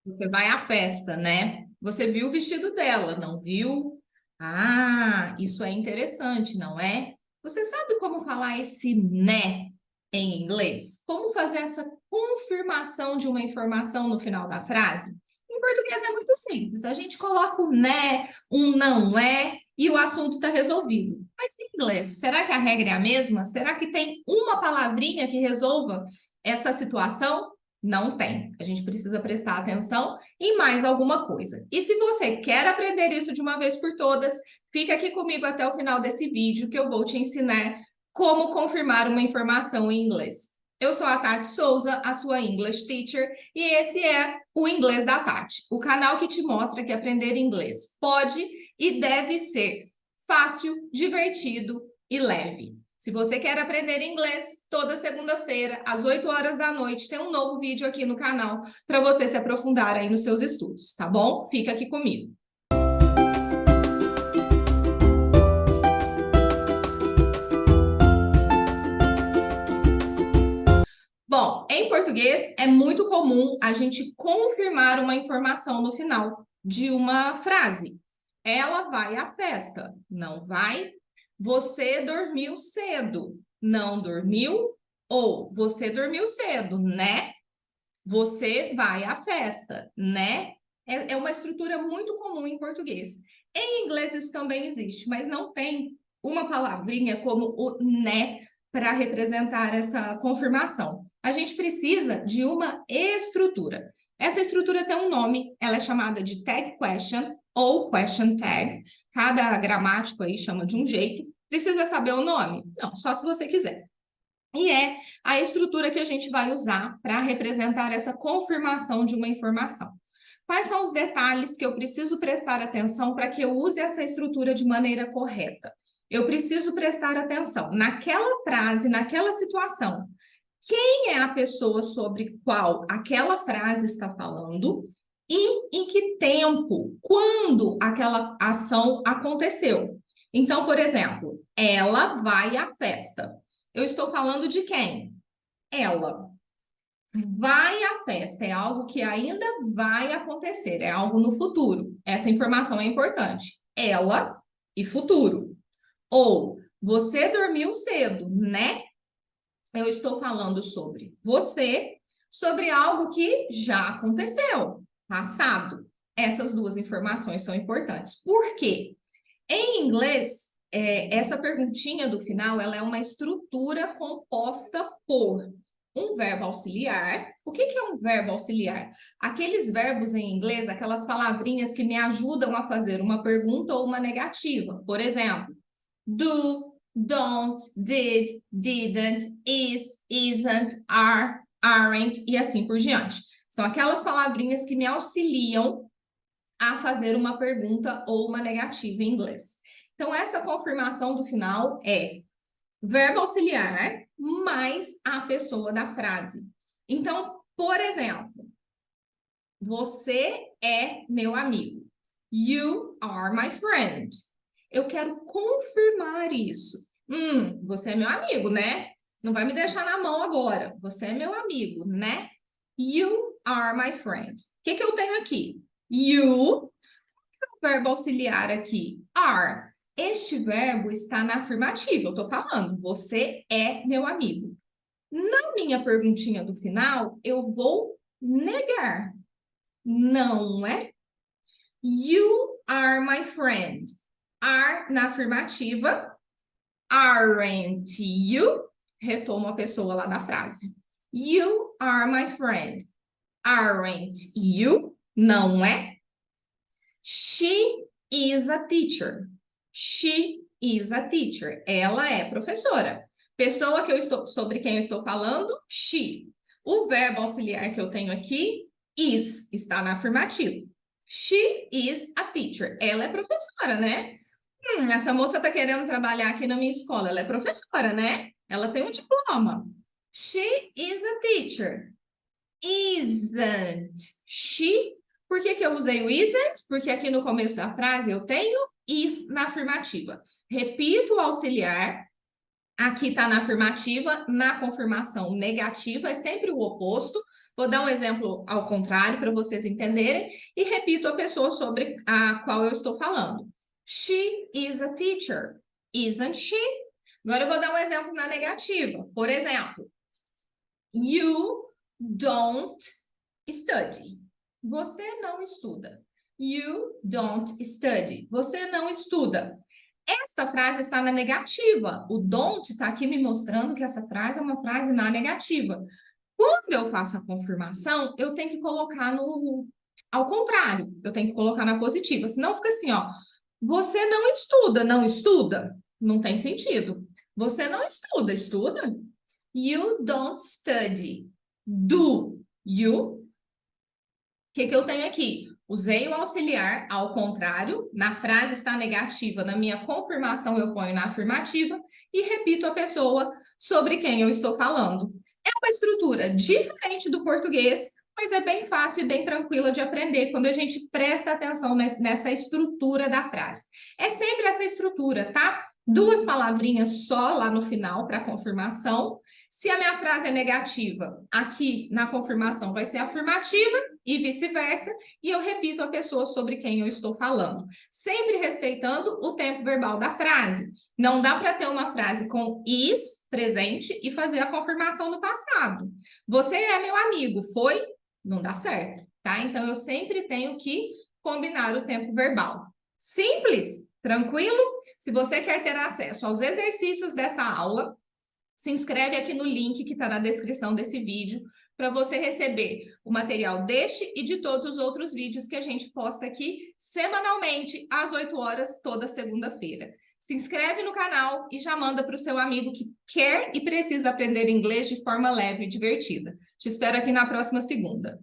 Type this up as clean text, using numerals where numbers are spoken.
Você vai à festa, né? Você viu o vestido dela, não viu? Ah, isso é interessante, não é? Você sabe como falar esse né em inglês? Como fazer essa confirmação de uma informação no final da frase? Em português é muito simples. A gente coloca o né, um não é e o assunto está resolvido. Mas em inglês, será que a regra é a mesma? Será que tem uma palavrinha que resolva essa situação? Não tem. A gente precisa prestar atenção em mais alguma coisa. E se você quer aprender isso de uma vez por todas, fica aqui comigo até o final desse vídeo que eu vou te ensinar como confirmar uma informação em inglês. Eu sou a Tati Souza, a sua English Teacher, e esse é o Inglês da Tati, o canal que te mostra que aprender inglês pode e deve ser fácil, divertido e leve. Se você quer aprender inglês, toda segunda-feira, às 8 horas da noite, tem um novo vídeo aqui no canal para você se aprofundar aí nos seus estudos, tá bom? Fica aqui comigo. Bom, em português é muito comum a gente confirmar uma informação no final de uma frase. Ela vai à festa, não vai? Você dormiu cedo, não dormiu? Ou você dormiu cedo, né? Você vai à festa, né? É uma estrutura muito comum em português. Em inglês isso também existe, mas não tem uma palavrinha como o né para representar essa confirmação. A gente precisa de uma estrutura. Essa estrutura tem um nome, ela é chamada de tag question ou question tag. Cada gramático aí chama de um jeito. Precisa saber o nome? Não, só se você quiser. E é a estrutura que a gente vai usar para representar essa confirmação de uma informação. Quais são os detalhes que eu preciso prestar atenção para que eu use essa estrutura de maneira correta? Eu preciso prestar atenção naquela frase, naquela situação. Quem é a pessoa sobre qual aquela frase está falando e em que tempo, quando aquela ação aconteceu. Então, por exemplo, ela vai à festa. Eu estou falando de quem? Ela. Vai à festa, é algo que ainda vai acontecer, é algo no futuro. Essa informação é importante. Ela e futuro. Ou você dormiu cedo, né? Eu estou falando sobre você, sobre algo que já aconteceu, passado. Essas duas informações são importantes. Por quê? Em inglês, essa perguntinha do final, ela é uma estrutura composta por um verbo auxiliar. O que é um verbo auxiliar? Aqueles verbos em inglês, aquelas palavrinhas que me ajudam a fazer uma pergunta ou uma negativa. Por exemplo, do, don't, did, didn't, is, isn't, are, aren't e assim por diante. São aquelas palavrinhas que me auxiliam a fazer uma pergunta ou uma negativa em inglês. Então, essa confirmação do final é verbo auxiliar mais a pessoa da frase. Então, por exemplo, você é meu amigo. You are my friend. Eu quero confirmar isso. Você é meu amigo, né? Não vai me deixar na mão agora. Você é meu amigo, né? You are my friend. O que eu tenho aqui? You, verbo auxiliar aqui, are. Este verbo está na afirmativa. Eu estou falando, você é meu amigo. Na minha perguntinha do final, eu vou negar. Não é? You are my friend. Are na afirmativa. Aren't you? Retomo a pessoa lá da frase. You are my friend. Aren't you? Não é? She is a teacher. She is a teacher. Ela é professora. Pessoa que eu estou, sobre quem eu estou falando, she. O verbo auxiliar que eu tenho aqui, is, está na afirmativa. She is a teacher. Ela é professora, né? Essa moça está querendo trabalhar aqui na minha escola. Ela é professora, né? Ela tem um diploma. She is a teacher. Isn't she? Por que eu usei o isn't? Porque aqui no começo da frase eu tenho is na afirmativa. Repito o auxiliar Aqui está na afirmativa, na confirmação negativa, é sempre o oposto. Vou dar um exemplo ao contrário para vocês entenderem e repito a pessoa sobre a qual eu estou falando. She is a teacher, isn't she? Agora eu vou dar um exemplo na negativa. Por exemplo, you don't study. Você não estuda. You don't study. Você não estuda. Esta frase está na negativa. O don't está aqui me mostrando que essa frase é uma frase na negativa. Quando eu faço a confirmação, eu tenho que colocar ao contrário. Eu tenho que colocar na positiva. Senão fica assim, ó. Você não estuda, não estuda? Não tem sentido. Você não estuda, estuda? You don't study. Do you? O que eu tenho aqui? Usei o auxiliar ao contrário, na frase está negativa, na minha confirmação eu ponho na afirmativa e repito a pessoa sobre quem eu estou falando. É uma estrutura diferente do português, mas é bem fácil e bem tranquila de aprender quando a gente presta atenção nessa estrutura da frase. É sempre essa estrutura, tá? Duas palavrinhas só lá no final para confirmação. Se a minha frase é negativa, aqui na confirmação vai ser afirmativa e vice-versa, e eu repito a pessoa sobre quem eu estou falando, sempre respeitando o tempo verbal da frase. Não dá para ter uma frase com is presente e fazer a confirmação no passado. Você é meu amigo, foi? Não dá certo, tá? Então eu sempre tenho que combinar o tempo verbal. Simples, tranquilo? Se você quer ter acesso aos exercícios dessa aula, se inscreve aqui no link que está na descrição desse vídeo para você receber o material deste e de todos os outros vídeos que a gente posta aqui semanalmente às 8 horas toda segunda-feira. Se inscreve no canal e já manda para o seu amigo que quer e precisa aprender inglês de forma leve e divertida. Te espero aqui na próxima segunda.